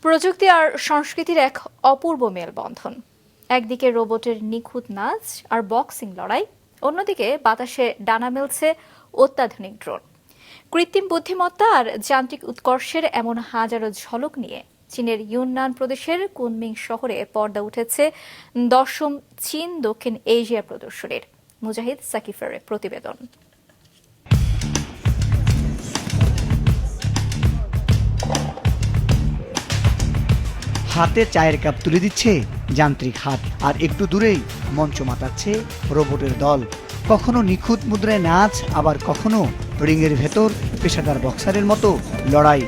প্রযুক্তি আর সংস্কৃতির এক অপূর্ব মেলবন্ধন। একদিকে রোবটের নিখুঁত নাচ আর বক্সিং লড়াই, অন্যদিকে বাতাসে ডানা মেলছে অত্যাধুনিক ড্রোন। কৃত্রিম বুদ্ধিমত্তা আর যান্ত্রিক উৎকর্ষের এমন হাজারো ঝলক নিয়ে চীনের ইউনান প্রদেশের কুনমিং শহরে পর্দা উঠেছে 10ম চীন দক্ষিণ এশিয়া প্রদর্শনীর। মুজাহিদ সাকিফের প্রতিবেদন। হাতে চায়ের কাপ তুলে দিচ্ছে যান্ত্রিক হাত, আর একটু দূরেই মঞ্চ মাতাচ্ছে রোবটের দল। কখনো নিখুঁত মুদ্রায় নাচ, আবার কখনো রিংয়ের ভেতর পেশাদার বক্সারের মতো লড়াই।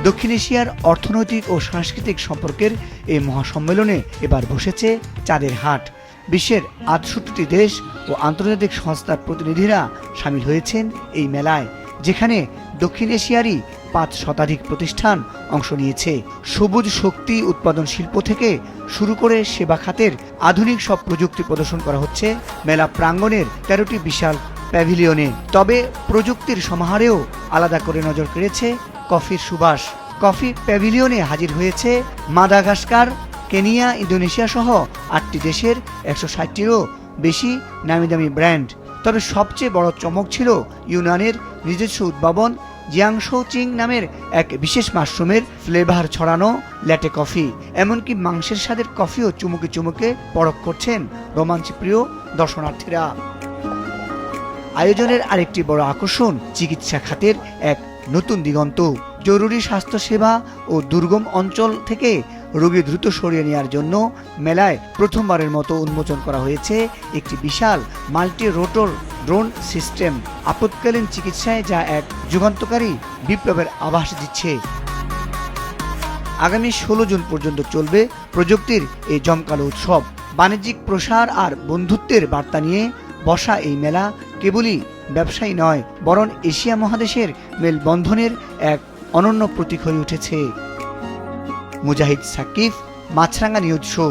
দক্ষিণ এশিয়ার অর্থনৈতিক ও সাংস্কৃতিক সম্পর্কের এই মহাসম্মেলনে এবার বসেছে চাঁদের হাট। বিশ্বের 68টি দেশ ও আন্তর্জাতিক সংস্থার প্রতিনিধিরা সামিল হয়েছেন এই মেলায়, যেখানে দক্ষিণ এশিয়ারই 5 শতাধিক প্রতিষ্ঠান অংশ নিয়েছে। সবুজ শক্তি উৎপাদন শিল্প থেকে শুরু করে সেবা খাতের আধুনিক সব প্রযুক্তি প্রদর্শন করা হচ্ছে মেলা প্রাঙ্গণের 13টি বিশাল প্যাভিলিয়নে। তবে প্রযুক্তির সমাহারেও আলাদা করে নজর কেড়েছে কফির সুবাস। কফি প্যাভিলিয়নে হাজির হয়েছে মাদাগাস্কার, কেনিয়া, ইন্দোনেশিয়া সহ 8টি দেশের 160টিরও বেশি নামিদামি ব্র্যান্ড। তবে সবচেয়ে বড় চমক ছিল ইউনানের নিজস্ব উদ্ভাবন জিয়াংশো চিং নামের এক বিশেষ মাশরুমের ফ্লেভার ছড়ানো ল্যাটে কফি। এমনকি মাংসের স্বাদের কফিও চুমুকে চুমুকে পরখ করছেন রোমাঞ্চপ্রিয় দর্শনার্থীরা। আয়োজনের আরেকটি বড় আকর্ষণ চিকিৎসা খাতের এক নতুন দিগন্ত। জরুরি স্বাস্থ্যসেবা ও দুর্গম অঞ্চল থেকে রোগী দ্রুত সরিয়ে নেওয়ার জন্য মেলায় প্রথমবারের মতো উন্মোচন করা হয়েছে একটি বিশাল মাল্টি রোটর ড্রোন সিস্টেম। আপৎকালীন চিকিৎসায় যা এক যুগান্তকারী বিপ্লবের আভাস দিচ্ছে। আগামী 16 জুন পর্যন্ত চলবে প্রযুক্তির এই জমকালো উৎসব। বাণিজ্যিক প্রসার আর বন্ধুত্বের বার্তা নিয়ে বসা এই মেলা কেবলই ব্যবসায়ী নয়, বরং এশিয়া মহাদেশের মেলবন্ধনের এক অনন্য প্রতীক হয়ে উঠেছে। মুজাহিদ সাকিফ, মাছরাঙা নিউজ শো।